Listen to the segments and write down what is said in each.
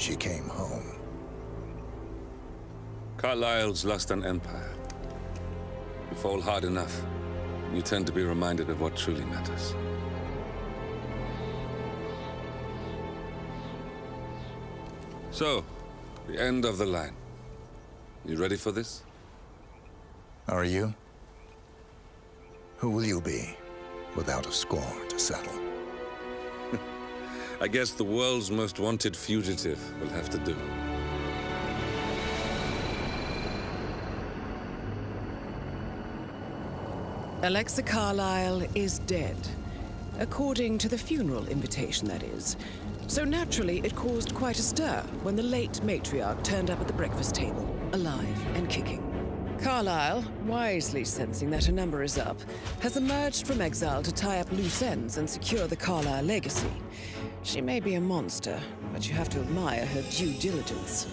she came home. Carlyle's lost an empire. You fall hard enough, you tend to be reminded of what truly matters. So, the end of the line. You ready for this? Are you? Who will you be, without a score to settle? I guess the world's most wanted fugitive will have to do. Alexa Carlyle is dead. According to the funeral invitation, that is. So naturally, it caused quite a stir when the late matriarch turned up at the breakfast table, alive and kicking. Carlyle, wisely sensing that her number is up, has emerged from exile to tie up loose ends and secure the Carlyle legacy. She may be a monster, but you have to admire her due diligence.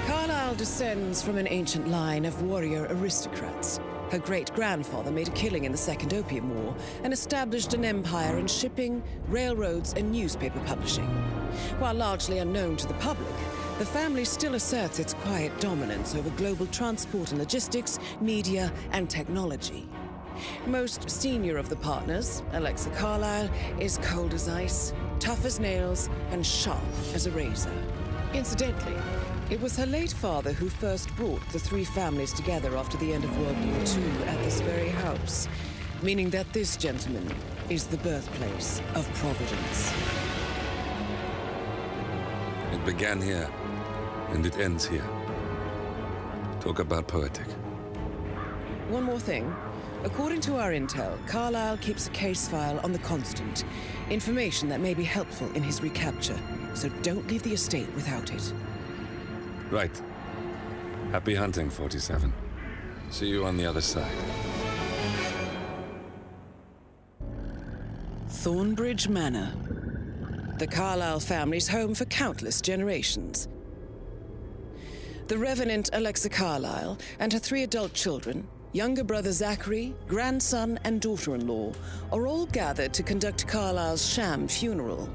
Carlyle descends from an ancient line of warrior aristocrats. Her great-grandfather made a killing in the Second Opium War and established an empire in shipping, railroads, and newspaper publishing. While largely unknown to the public, the family still asserts its quiet dominance over global transport and logistics, media, and technology. Most senior of the partners, Alexa Carlyle, is cold as ice, tough as nails, and sharp as a razor. Incidentally, it was her late father who first brought the three families together after the end of World War II at this very house, meaning that this gentleman is the birthplace of Providence. It began here, and it ends here. Talk about poetic. One more thing. According to our intel, Carlyle keeps a case file on the Constant, information that may be helpful in his recapture, so don't leave the estate without it. Right. Happy hunting, 47. See you on the other side. Thornbridge Manor. The Carlyle family's home for countless generations. The Revenant Alexa Carlyle and her 3 adult children, younger brother Zachary, grandson, and daughter-in-law, are all gathered to conduct Carlyle's sham funeral.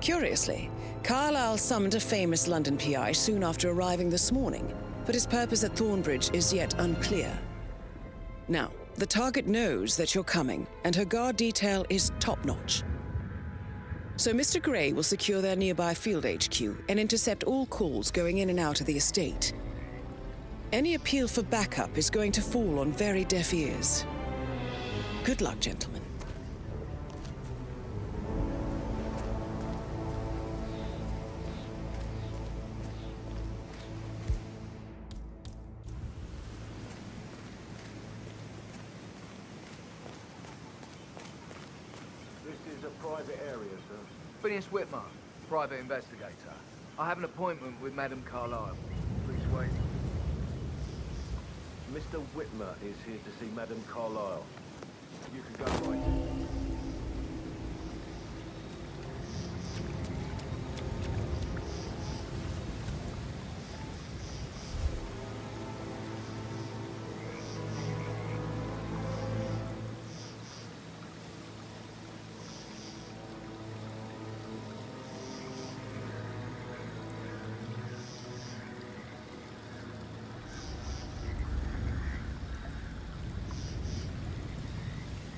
Curiously, Carlyle summoned a famous London PI soon after arriving this morning, but his purpose at Thornbridge is yet unclear. Now, the target knows that you're coming, and her guard detail is top-notch. So Mr. Gray will secure their nearby field HQ and intercept all calls going in and out of the estate. Any appeal for backup is going to fall on very deaf ears. Good luck, gentlemen. This is a private area, sir. Phineas Whitmer, private investigator. I have an appointment with Madame Carlyle. Please wait. Mr. Whitmer is here to see Madame Carlyle. You can go right.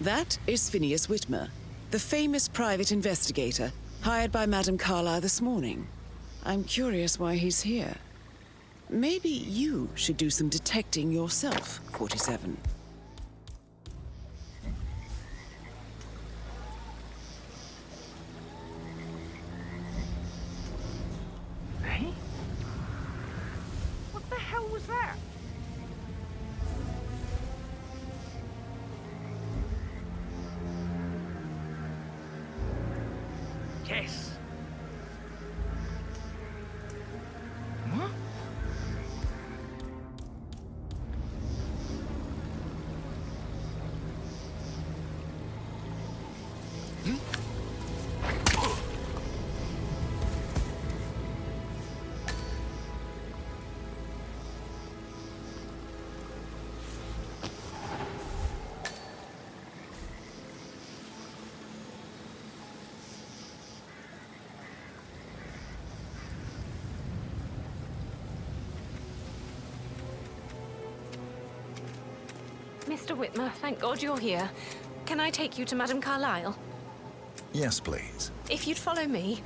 That is Phineas Whitmer, the famous private investigator hired by Madame Carlyle this morning. I'm curious why he's here. Maybe you should do some detecting yourself, 47. Hey? What the hell was that? Yes. What? Mr. Whitmer, thank God you're here. Can I take you to Madame Carlyle? Yes, please. If you'd follow me.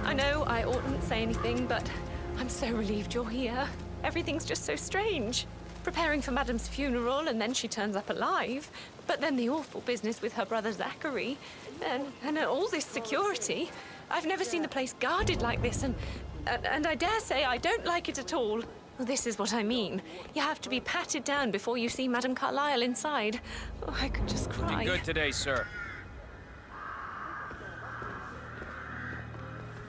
I know I oughtn't say anything, but I'm so relieved you're here. Everything's just so strange. Preparing for Madame's funeral, and then she turns up alive. But then the awful business with her brother Zachary. And all this security. I've never seen the place guarded like this, and I dare say I don't like it at all. Well, this is what I mean. You have to be patted down before you see Madame Carlyle inside. Oh, I could just cry. Looking good today, sir.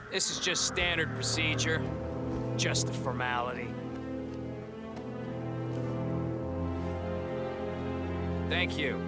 This is just standard procedure. Just a formality. Thank you.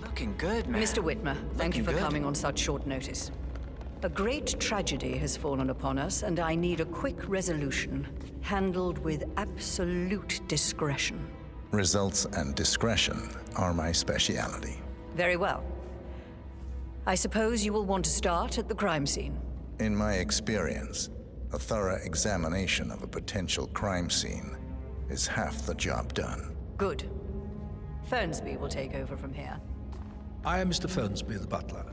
Looking good, man. Mr. Whitmer, thank you for Looking good. coming on such short notice. A great tragedy has fallen upon us, and I need a quick resolution, handled with absolute discretion. Results and discretion are my speciality. Very well. I suppose you will want to start at the crime scene. In my experience, a thorough examination of a potential crime scene is half the job done. Good. Fernsby will take over from here. I am Mr. Fernsby, the butler.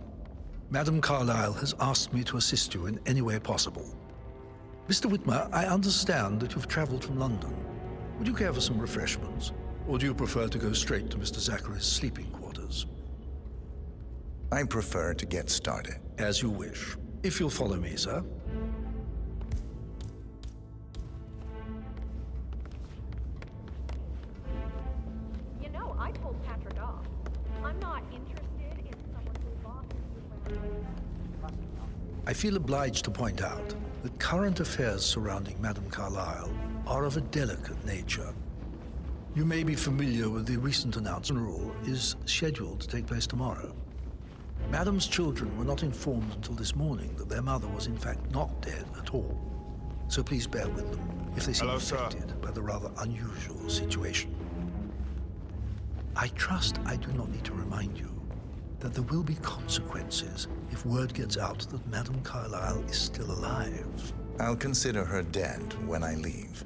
Madame Carlyle has asked me to assist you in any way possible. Mr. Whitmer, I understand that you've traveled from London. Would you care for some refreshments? Or do you prefer to go straight to Mr. Zachary's sleeping quarters? I prefer to get started. As you wish. If you'll follow me, sir. You know, I told Patrick off. I'm not interested in someone who lost I feel obliged to point out that current affairs surrounding Madame Carlyle are of a delicate nature. You may be familiar with the recent announcement rule is scheduled to take place tomorrow. Madame's children were not informed until this morning that their mother was in fact not dead at all. So please bear with them if they seem affected by the rather unusual situation. I trust I do not need to remind you that there will be consequences if word gets out that Madame Carlyle is still alive. I'll consider her dead when I leave.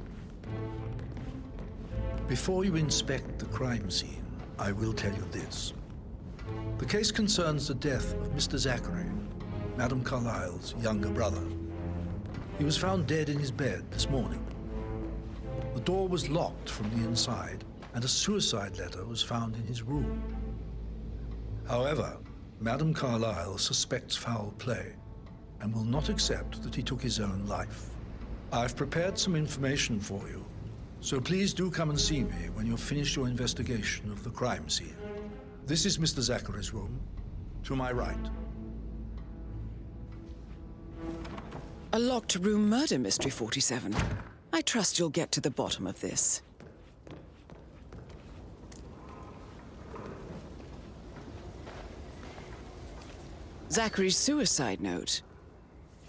Before you inspect the crime scene, I will tell you this. The case concerns the death of Mr. Zachary, Madame Carlyle's younger brother. He was found dead in his bed this morning. The door was locked from the inside, and a suicide letter was found in his room. However, Madame Carlyle suspects foul play and will not accept that he took his own life. I've prepared some information for you, so please do come and see me when you've finished your investigation of the crime scene. This is Mr. Zachary's room, to my right. A locked room murder mystery, 47. I trust you'll get to the bottom of this. Zachary's suicide note.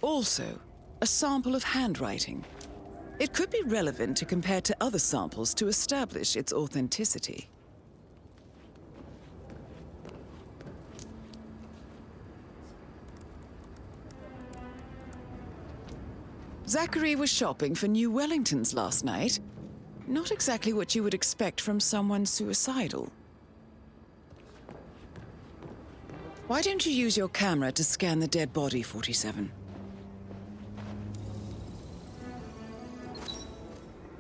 Also, a sample of handwriting. It could be relevant to compare to other samples to establish its authenticity. Zachary was shopping for New Wellingtons last night. Not exactly what you would expect from someone suicidal. Why don't you use your camera to scan the dead body, 47?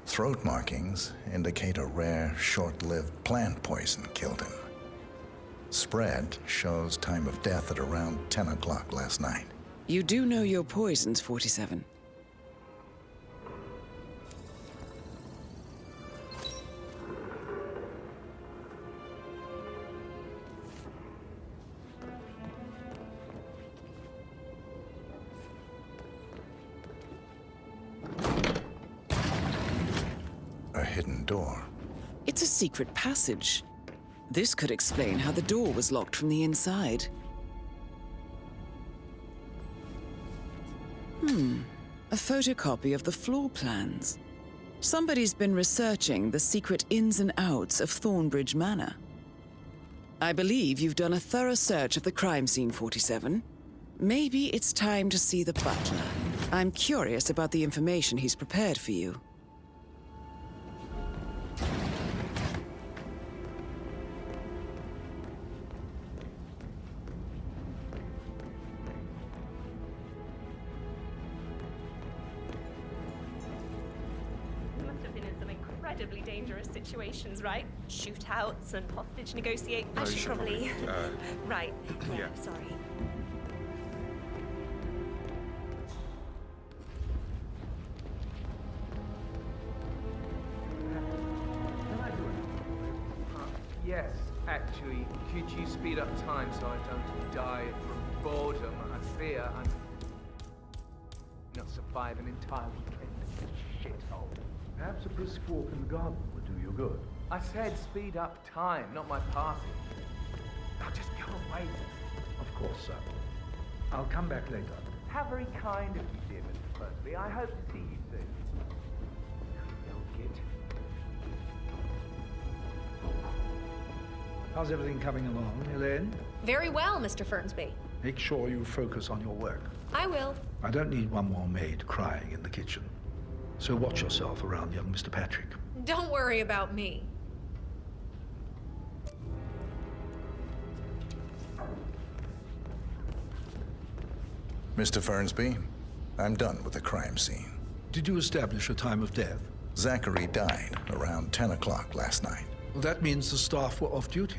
Throat markings indicate a rare, short-lived plant poison killed him. Spread shows time of death at around 10 o'clock last night. You do know your poisons, 47. A hidden door. It's a secret passage. This could explain how the door was locked from the inside. A photocopy of the floor plans. Somebody's been researching the secret ins and outs of Thornbridge Manor. I believe you've done a thorough search of the crime scene, 47. Maybe it's time to see the butler. I'm curious about the information he's prepared for you. You must have been in some incredibly dangerous situations, right? Shootouts and hostage negotiate. I should probably. Right. Yeah. Sorry. Yes, actually, could you speed up time so I don't die from boredom and fear and not survive an entire weekend in this shithole? Perhaps a brisk walk in the garden would do you good. I said speed up time, not my party. Now just go away. Of course, sir. I'll come back later. How very kind of you, dear Mr. Firstby. I hope to see you soon. Creepy old git. How's everything coming along, Elaine? Very well, Mr. Fernsby. Make sure you focus on your work. I will. I don't need one more maid crying in the kitchen. So watch yourself around young Mr. Patrick. Don't worry about me. Mr. Fernsby, I'm done with the crime scene. Did you establish a time of death? Zachary died around 10 o'clock last night. Well, that means the staff were off duty.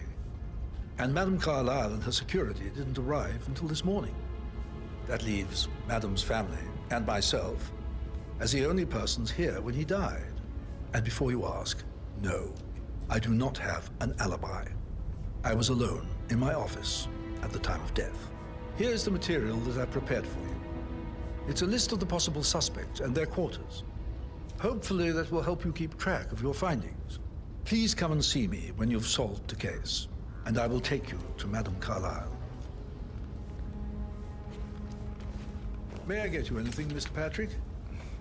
And Madame Carlyle and her security didn't arrive until this morning. That leaves Madame's family and myself as the only persons here when he died. And before you ask, no, I do not have an alibi. I was alone in my office at the time of death. Here's the material that I prepared for you. It's a list of the possible suspects and their quarters. Hopefully that will help you keep track of your findings. Please come and see me when you've solved the case, and I will take you to Madame Carlyle. May I get you anything, Mr. Patrick?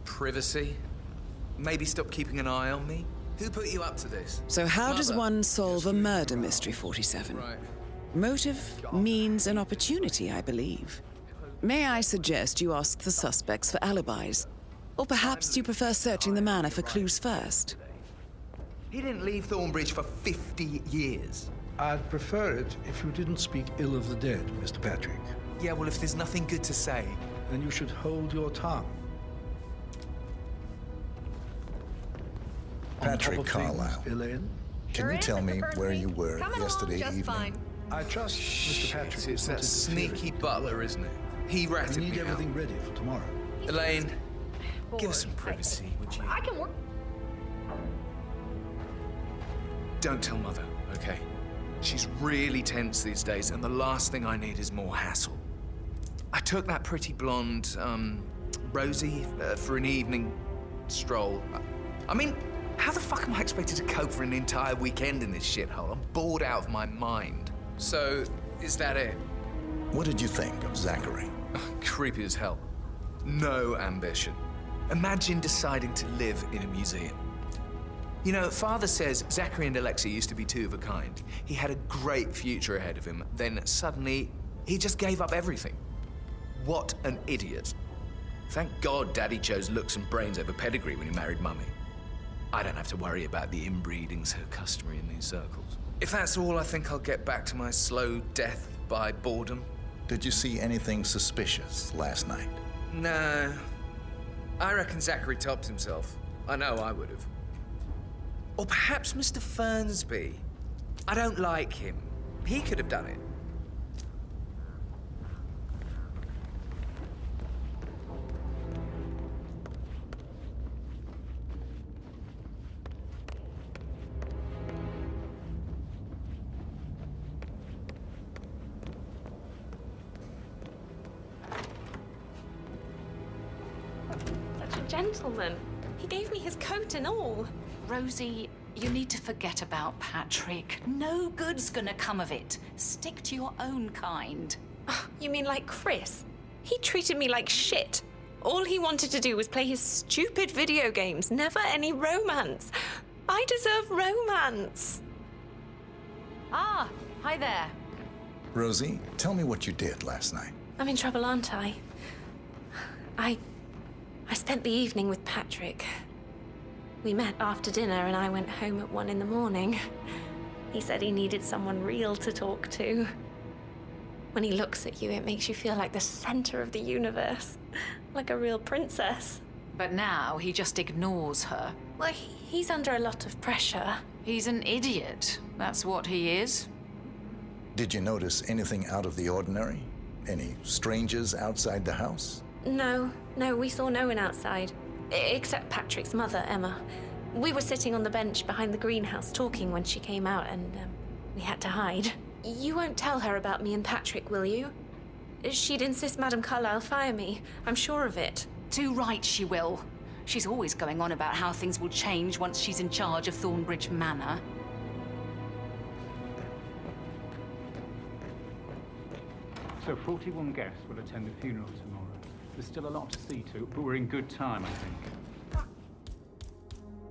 Privacy? Maybe stop keeping an eye on me? Who put you up to this? So how does Mother. one solve a murder mystery, 47? Right. Motive means an opportunity, I believe. May I suggest you ask the suspects for alibis? Or perhaps you prefer searching the manor for clues first? He didn't leave Thornbridge for 50 years. I'd prefer it if you didn't speak ill of the dead, Mr. Patrick. Yeah, well, if there's nothing good to say. Then you should hold your tongue. Patrick On top of things, Carlyle. Elaine, Can Sure you is, tell Mr. me where Fernsby. you were Coming yesterday along just evening? fine. I trust Mr. Patrick. It's that wanted to sneaky see it. butler, isn't it? He We ratted need me out. everything ready for tomorrow. Elaine, Bored. give us some privacy, would you? I can work. Don't tell Mother, okay? She's really tense these days, and the last thing I need is more hassle. I took that pretty blonde, Rosie, for an evening stroll. I mean, how the fuck am I expected to cope for an entire weekend in this shithole? I'm bored out of my mind. So, is that it? What did you think of Zachary? Creepy as hell. No ambition. Imagine deciding to live in a museum. You know, Father says Zachary and Alexei used to be two of a kind. He had a great future ahead of him. Then suddenly, he just gave up everything. What an idiot. Thank God Daddy chose looks and brains over pedigree when he married Mummy. I don't have to worry about the inbreeding so customary in these circles. If that's all, I think I'll get back to my slow death by boredom. Did you see anything suspicious last night? No. I reckon Zachary topped himself. I know I would have. Or perhaps Mr. Fernsby. I don't like him. He could have done it. Such a gentleman. He gave me his coat and all. Rosie, you need to forget about Patrick. No good's gonna come of it. Stick to your own kind. You mean like Chris? He treated me like shit. All he wanted to do was play his stupid video games, never any romance. I deserve romance. Ah, hi there. Rosie, tell me what you did last night. I'm in trouble, aren't I? I spent the evening with Patrick. We met after dinner and I went home at 1 in the morning. He said he needed someone real to talk to. When he looks at you, it makes you feel like the center of the universe. Like a real princess. But now he just ignores her. Well, he's under a lot of pressure. He's an idiot. That's what he is. Did you notice anything out of the ordinary? Any strangers outside the house? No, we saw no one outside. Except Patrick's mother, Emma. We were sitting on the bench behind the greenhouse talking when she came out and we had to hide. You won't tell her about me and Patrick, will you? She'd insist Madame Carlyle fire me. I'm sure of it. Too right she will. She's always going on about how things will change once she's in charge of Thornbridge Manor. So 41 guests will attend the funeral tomorrow. There's still a lot to see to, but we're in good time, I think.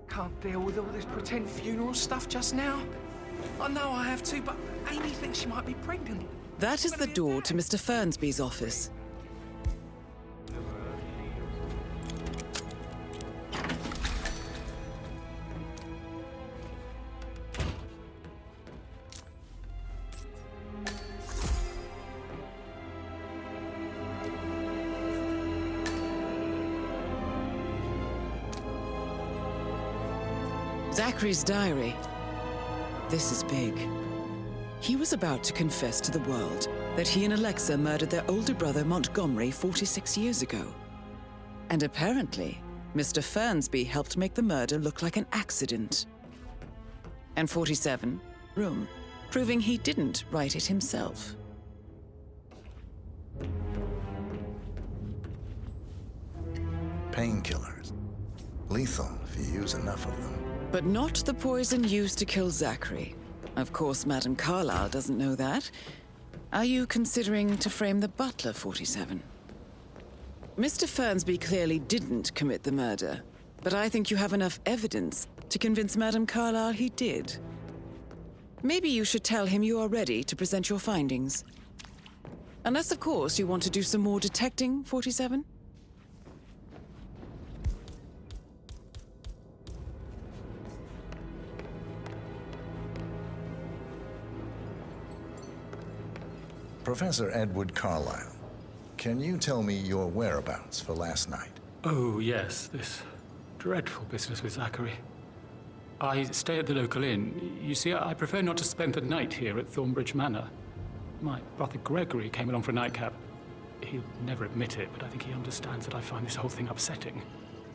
Can't deal with all this pretend funeral stuff just now. I know I have to, but Amy thinks she might be pregnant. That is the door to Mr. Fernsby's office. Zachary's diary. This is big. He was about to confess to the world that he and Alexa murdered their older brother Montgomery 46 years ago. And apparently, Mr. Fernsby helped make the murder look like an accident. And 47, room, proving he didn't write it himself. Painkillers. Lethal if you use enough of them. But not the poison used to kill Zachary. Of course, Madame Carlyle doesn't know that. Are you considering to frame the butler, 47? Mr. Fernsby clearly didn't commit the murder, but I think you have enough evidence to convince Madame Carlyle he did. Maybe you should tell him you are ready to present your findings. Unless, of course, you want to do some more detecting, 47? Professor Edward Carlyle, can you tell me your whereabouts for last night? Oh, yes, this dreadful business with Zachary. I stay at the local inn. You see, I prefer not to spend the night here at Thornbridge Manor. My brother Gregory came along for a nightcap. He'll never admit it, but I think he understands that I find this whole thing upsetting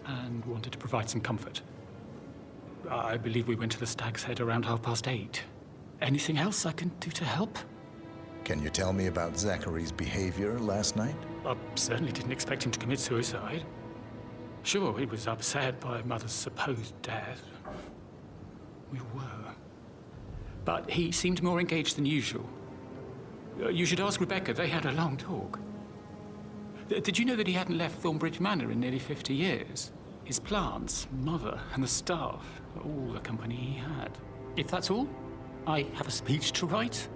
and wanted to provide some comfort. I believe we went to the Stag's Head around 8:30. Anything else I can do to help? Can you tell me about Zachary's behavior last night? I certainly didn't expect him to commit suicide. Sure, he was upset by Mother's supposed death. We were. But he seemed more engaged than usual. You should ask Rebecca. They had a long talk. Did you know that he hadn't left Thornbridge Manor in nearly 50 years? His plants, Mother, and the staff, all the company he had. If that's all, I have a speech to write.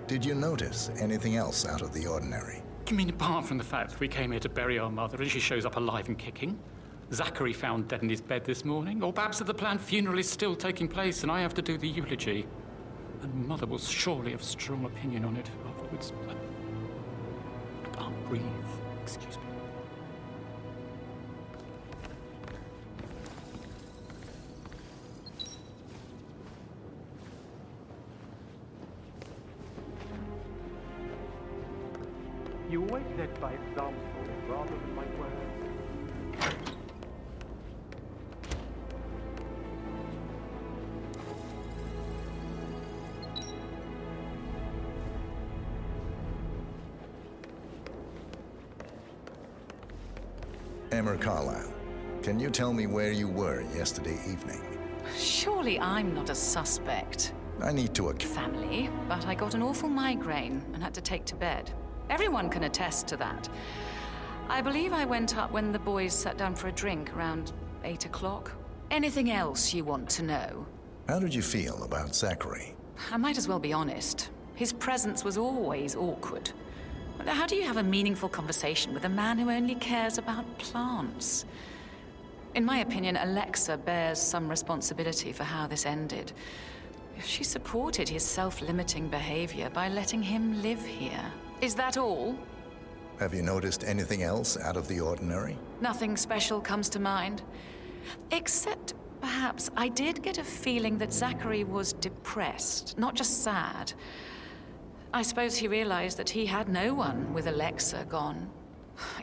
Did you notice anything else out of the ordinary? You mean apart from the fact that we came here to bury our mother and she shows up alive and kicking? Zachary found dead in his bed this morning? Or perhaps that the planned funeral is still taking place and I have to do the eulogy? And Mother will surely have strong opinion on it afterwards. I can't breathe. Excuse me. You always led by example rather than by words. Emma Carlyle, can you tell me where you were yesterday evening? Surely I'm not a suspect. I need to Family, but I got an awful migraine and had to take to bed. Everyone can attest to that. I believe I went up when the boys sat down for a drink around 8 o'clock. Anything else you want to know? How did you feel about Zachary? I might as well be honest. His presence was always awkward. How do you have a meaningful conversation with a man who only cares about plants? In my opinion, Alexa bears some responsibility for how this ended. She supported his self-limiting behavior by letting him live here. Is that all? Have you noticed anything else out of the ordinary? Nothing special comes to mind. Except, perhaps, I did get a feeling that Zachary was depressed, not just sad. I suppose he realized that he had no one with Alexa gone.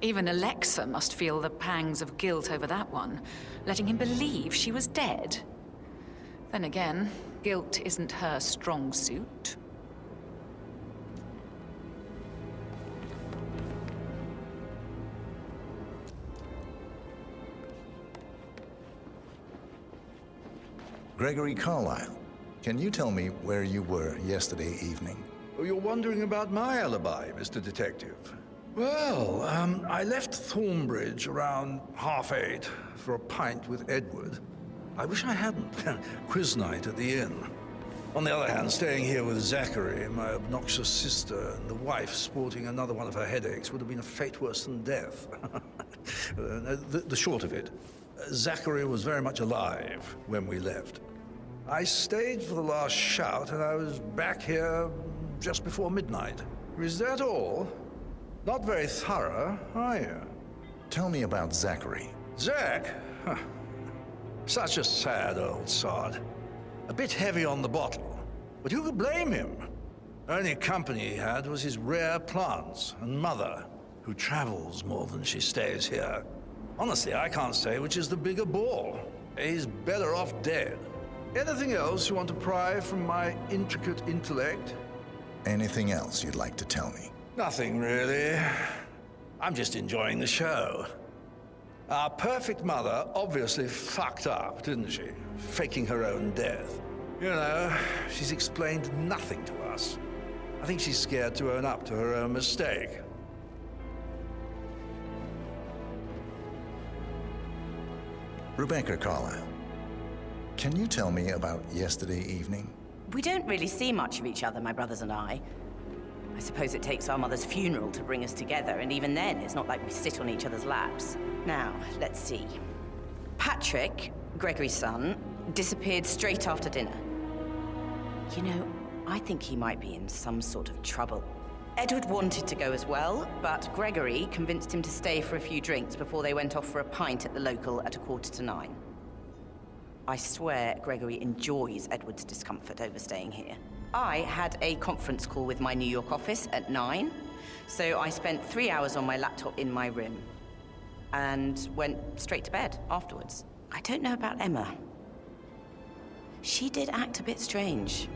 Even Alexa must feel the pangs of guilt over that one, letting him believe she was dead. Then again, guilt isn't her strong suit. Gregory Carlyle, can you tell me where you were yesterday evening? Oh, you're wondering about my alibi, Mr. Detective. Well, I left Thornbridge around 8:30 for a pint with Edward. I wish I hadn't. Quiz night at the inn. On the other hand, staying here with Zachary, my obnoxious sister, and the wife sporting another one of her headaches would have been a fate worse than death. The short of it, Zachary was very much alive when we left. I stayed for the last shout, and I was back here just before midnight. Is that all? Not very thorough, are you? Tell me about Zachary. Zach? Huh. Such a sad old sod. A bit heavy on the bottle, but who could blame him? Only company he had was his rare plants and mother, who travels more than she stays here. Honestly, I can't say which is the bigger ball. He's better off dead. Anything else you want to pry from my intricate intellect? Anything else you'd like to tell me? Nothing, really. I'm just enjoying the show. Our perfect mother obviously fucked up, didn't she? Faking her own death. You know, she's explained nothing to us. I think she's scared to own up to her own mistake. Rebecca Carlyle, can you tell me about yesterday evening? We don't really see much of each other, my brothers and I. I suppose it takes our mother's funeral to bring us together, and even then, it's not like we sit on each other's laps. Now, let's see. Patrick, Gregory's son, disappeared straight after dinner. You know, I think he might be in some sort of trouble. Edward wanted to go as well, but Gregory convinced him to stay for a few drinks before they went off for a pint at the local at 9:15. I swear Gregory enjoys Edward's discomfort over staying here. I had a conference call with my New York office at 9, so I spent 3 hours on my laptop in my room and went straight to bed afterwards. I don't know about Emma. She did act a bit strange.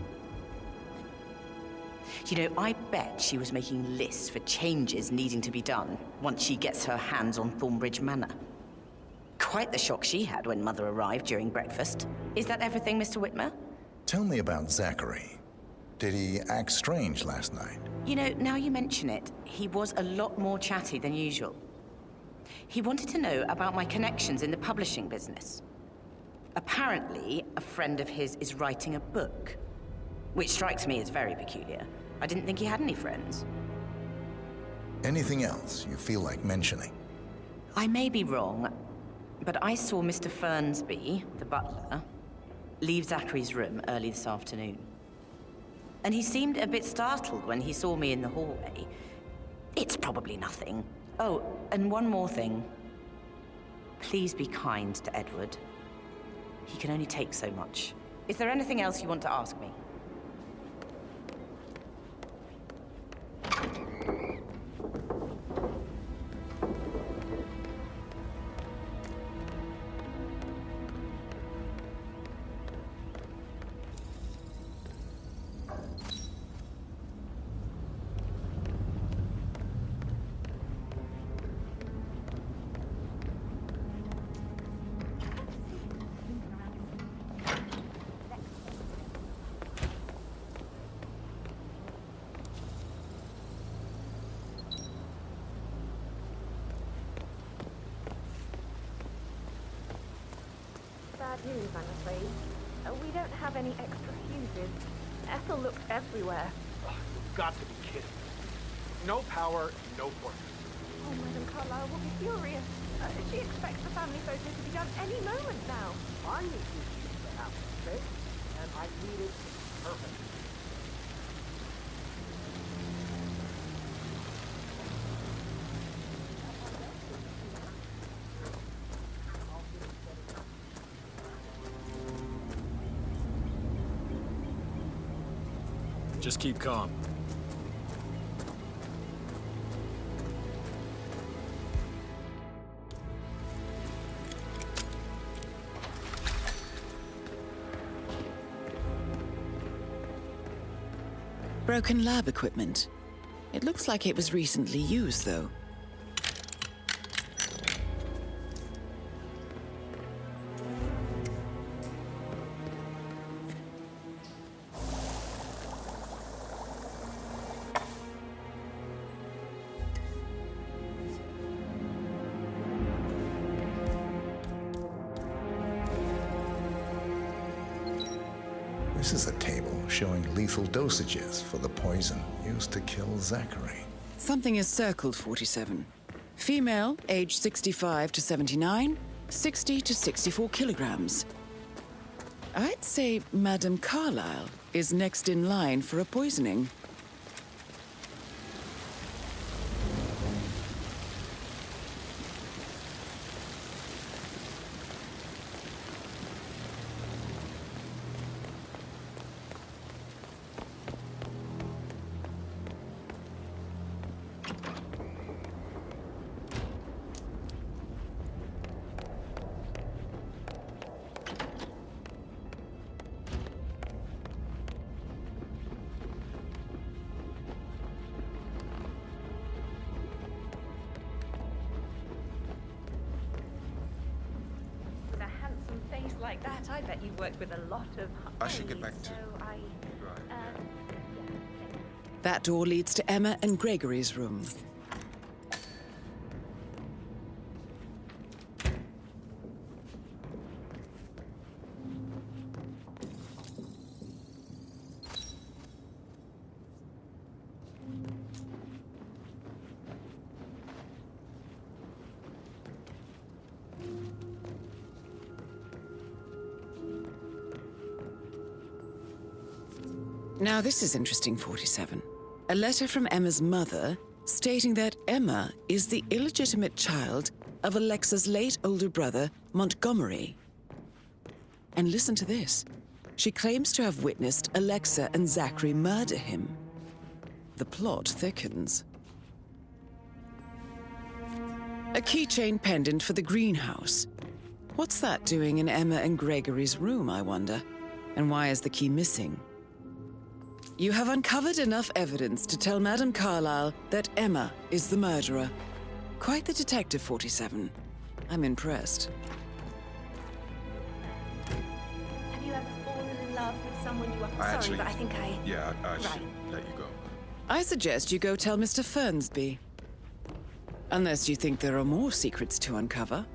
You know, I bet she was making lists for changes needing to be done once she gets her hands on Thornbridge Manor. Quite the shock she had when Mother arrived during breakfast. Is that everything, Mr. Whitmer? Tell me about Zachary. Did he act strange last night? You know, now you mention it, he was a lot more chatty than usual. He wanted to know about my connections in the publishing business. Apparently, a friend of his is writing a book, which strikes me as very peculiar. I didn't think he had any friends. Anything else you feel like mentioning? I may be wrong, but I saw Mr. Fernsby, the butler, leave Zachary's room early this afternoon. And he seemed a bit startled when he saw me in the hallway. It's probably nothing. Oh, and one more thing. Please be kind to Edward. He can only take so much. Is there anything else you want to ask me? fuse, I'm afraid. We don't have any extra fuses. Ethel looked everywhere. Oh, you've got to be kidding. No power, no fortress. Oh, Madam Carlyle will be furious. She expects the family photo to be done any moment now. I need these shoes to happen, okay? And I need it perfect. Just keep calm. Broken lab equipment. It looks like it was recently used, though. This is a table showing lethal dosages for the poison used to kill Zachary. Something is circled, 47. Female, age 65 to 79, 60 to 64 kilograms. I'd say Madame Carlyle is next in line for a poisoning. Like that, I bet you've worked with a lot of. I should get back to. That door leads to Emma and Gregory's room. Now, this is interesting, 47. A letter from Emma's mother stating that Emma is the illegitimate child of Alexa's late older brother, Montgomery. And listen to this. She claims to have witnessed Alexa and Zachary murder him. The plot thickens. A keychain pendant for the greenhouse. What's that doing in Emma and Gregory's room, I wonder? And why is the key missing? You have uncovered enough evidence to tell Madame Carlyle that Emma is the murderer. Quite the detective, 47. I'm impressed. Have you ever fallen in love with someone you were... Sorry, but I think I... Yeah, I should let you go. I suggest you go tell Mr. Fernsby. Unless you think there are more secrets to uncover.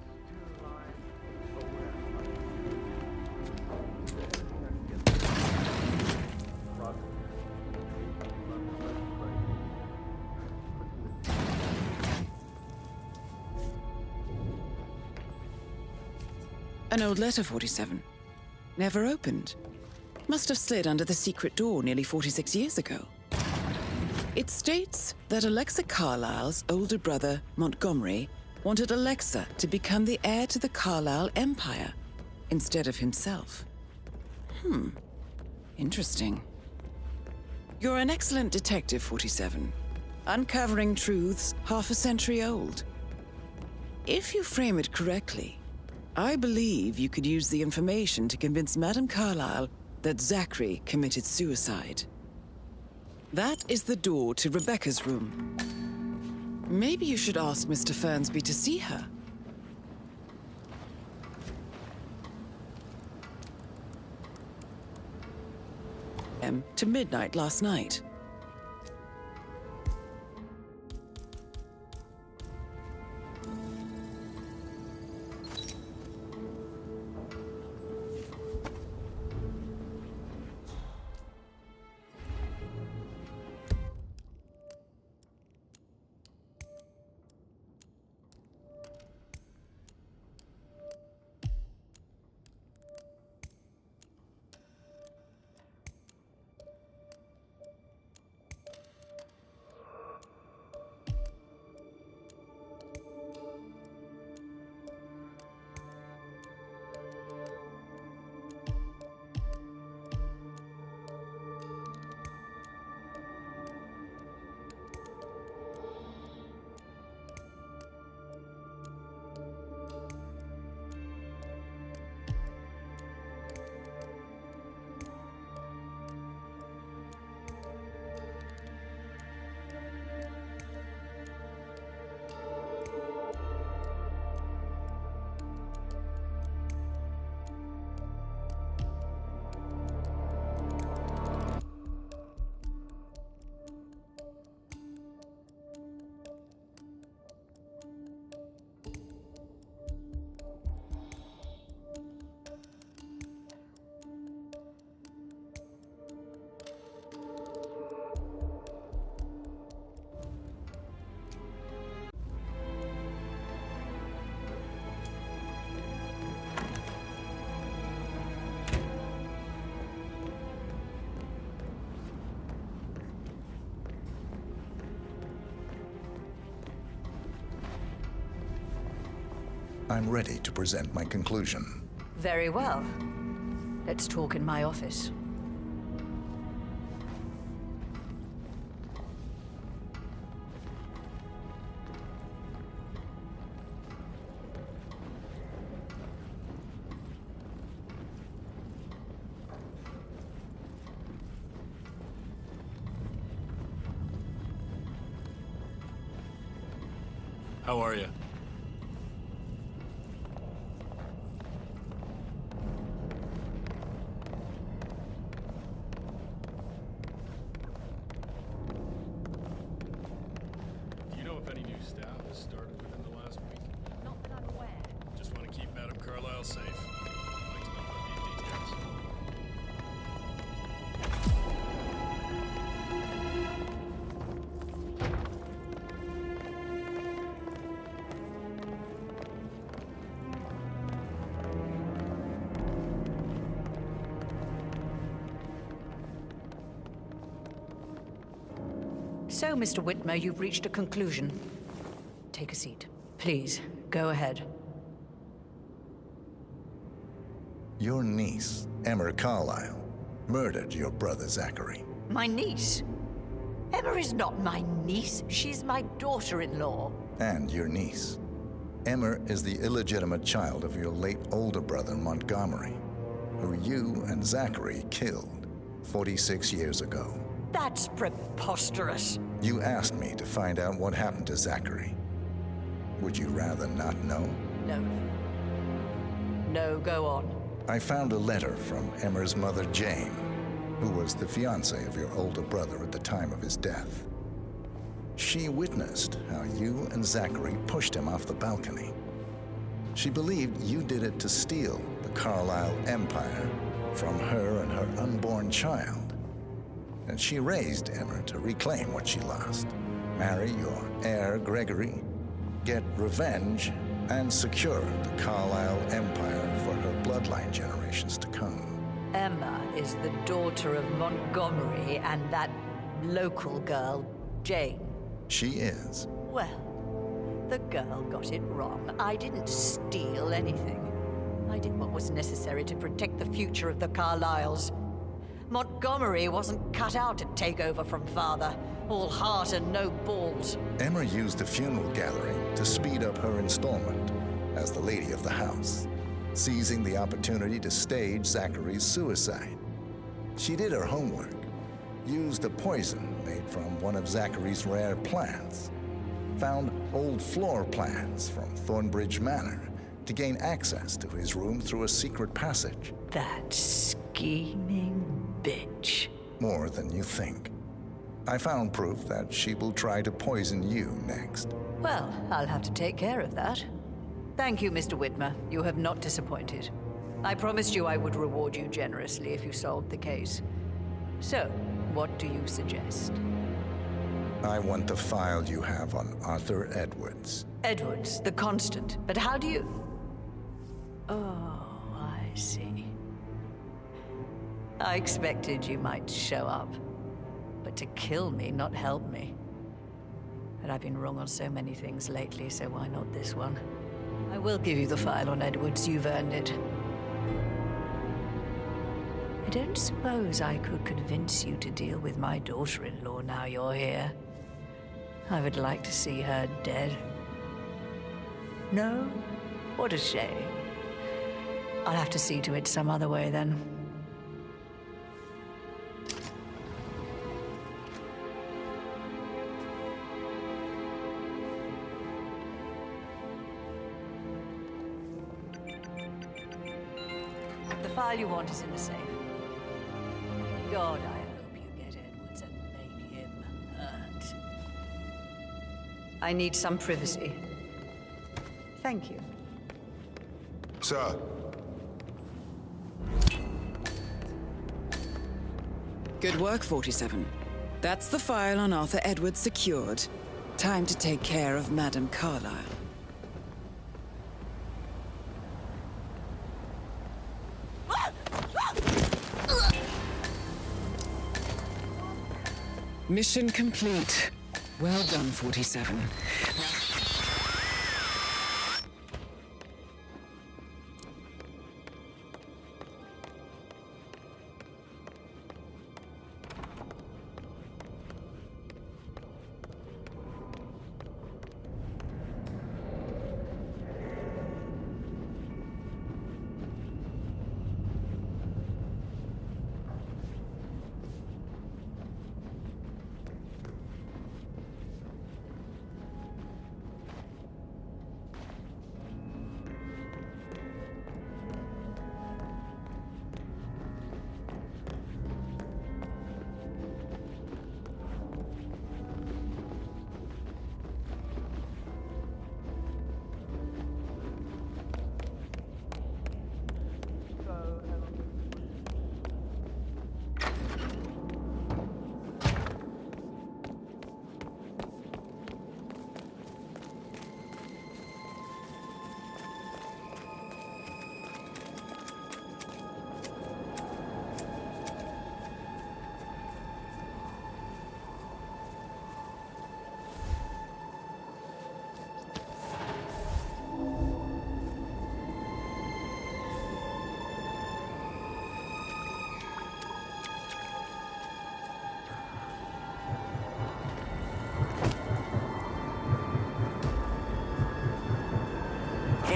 An old letter, 47. Never opened. Must have slid under the secret door nearly 46 years ago. It states that Alexa Carlyle's older brother, Montgomery, wanted Alexa to become the heir to the Carlyle Empire instead of himself. Interesting. You're an excellent detective, 47. Uncovering truths half a century old. If you frame it correctly, I believe you could use the information to convince Madame Carlyle that Zachary committed suicide. That is the door to Rebecca's room. Maybe you should ask Mr. Fernsby to see her. To midnight last night. I'm ready to present my conclusion. Very well. Let's talk in my office. How are you? Do you know if any new staff has started within the last week? Not that I'm aware. Just want to keep Madam Carlyle safe. I'd like to know plenty of details. So, Mr. Whitmer, you've reached a conclusion. Take a seat. Please, go ahead. Your niece, Emma Carlyle, murdered your brother Zachary. My niece? Emma is not my niece. She's my daughter-in-law. And your niece. Emma is the illegitimate child of your late older brother Montgomery, who you and Zachary killed 46 years ago. That's preposterous. You asked me to find out what happened to Zachary. Would you rather not know? No. No, go on. I found a letter from Emmer's mother, Jane, who was the fiancée of your older brother at the time of his death. She witnessed how you and Zachary pushed him off the balcony. She believed you did it to steal the Carlyle empire from her and her unborn child. And she raised Emma to reclaim what she lost, marry your heir, Gregory, get revenge, and secure the Carlyle empire for her bloodline generations to come. Emma is the daughter of Montgomery and that local girl, Jane. She is. Well, the girl got it wrong. I didn't steal anything. I did what was necessary to protect the future of the Carlyles. Montgomery wasn't cut out to take over from father. All heart and no balls. Emma used the funeral gathering to speed up her installment as the lady of the house, seizing the opportunity to stage Zachary's suicide. She did her homework, used a poison made from one of Zachary's rare plants, found old floor plans from Thornbridge Manor to gain access to his room through a secret passage. That scheming bitch. More than you think. I found proof that she will try to poison you next. Well, I'll have to take care of that. Thank you, Mr. Whitmer. You have not disappointed. I promised you I would reward you generously if you solved the case. So, what do you suggest? I want the file you have on Arthur Edwards. Edwards, the Constant. But how do you... Oh, I see. I expected you might show up. But to kill me, not help me. But I've been wrong on so many things lately, so why not this one? I will give you the file on Edwards. You've earned it. I don't suppose I could convince you to deal with my daughter-in-law now you're here. I would like to see her dead. No? What a shame. I'll have to see to it some other way then. The file you want is in the safe. God, I hope you get Edwards and make him hurt. I need some privacy. Thank you. Sir. Good work, 47. That's the file on Arthur Edwards secured. Time to take care of Madame Carlyle. Mission complete. Well done, 47.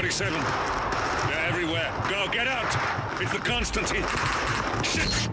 47. They're everywhere. Go, get out! It's the Constantine. Shit!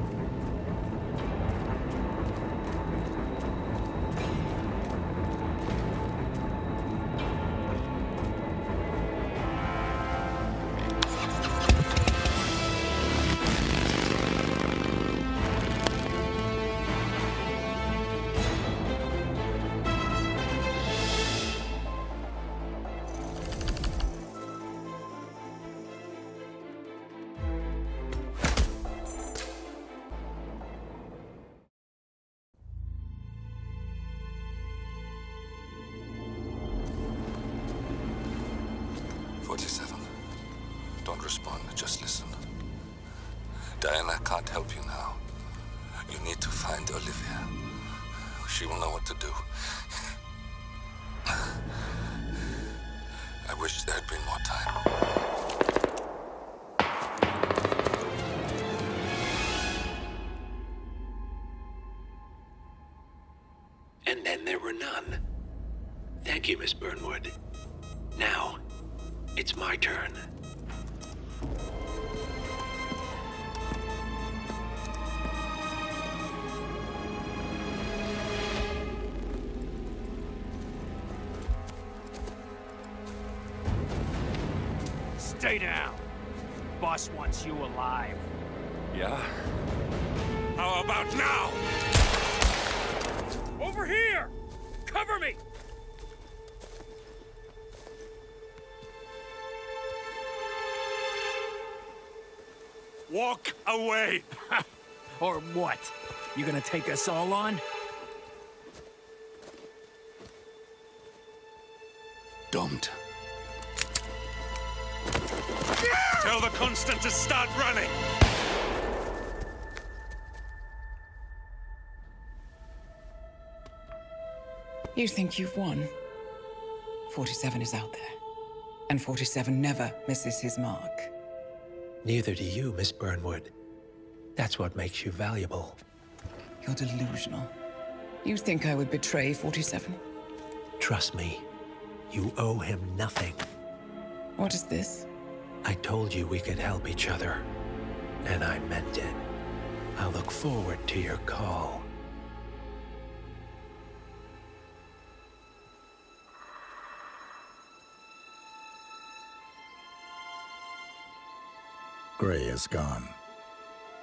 Don't respond, just listen. Diana can't help you now. You need to find Olivia. She will know what to do. I wish there had been more time. And then there were none. Thank you, Miss Burnwood. Now, it's my turn. Stay down. Boss wants you alive. Yeah? How about now? Over here! Cover me! Walk away! Or what? You gonna take us all on? Don't. Tell the Constant to start running! You think you've won? 47 is out there. And 47 never misses his mark. Neither do you, Miss Burnwood. That's what makes you valuable. You're delusional. You think I would betray 47? Trust me, you owe him nothing. What is this? I told you we could help each other, and I meant it. I'll look forward to your call. Gray is gone.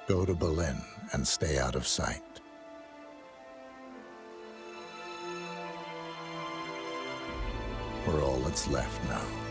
Go to Berlin and stay out of sight. We're all that's left now.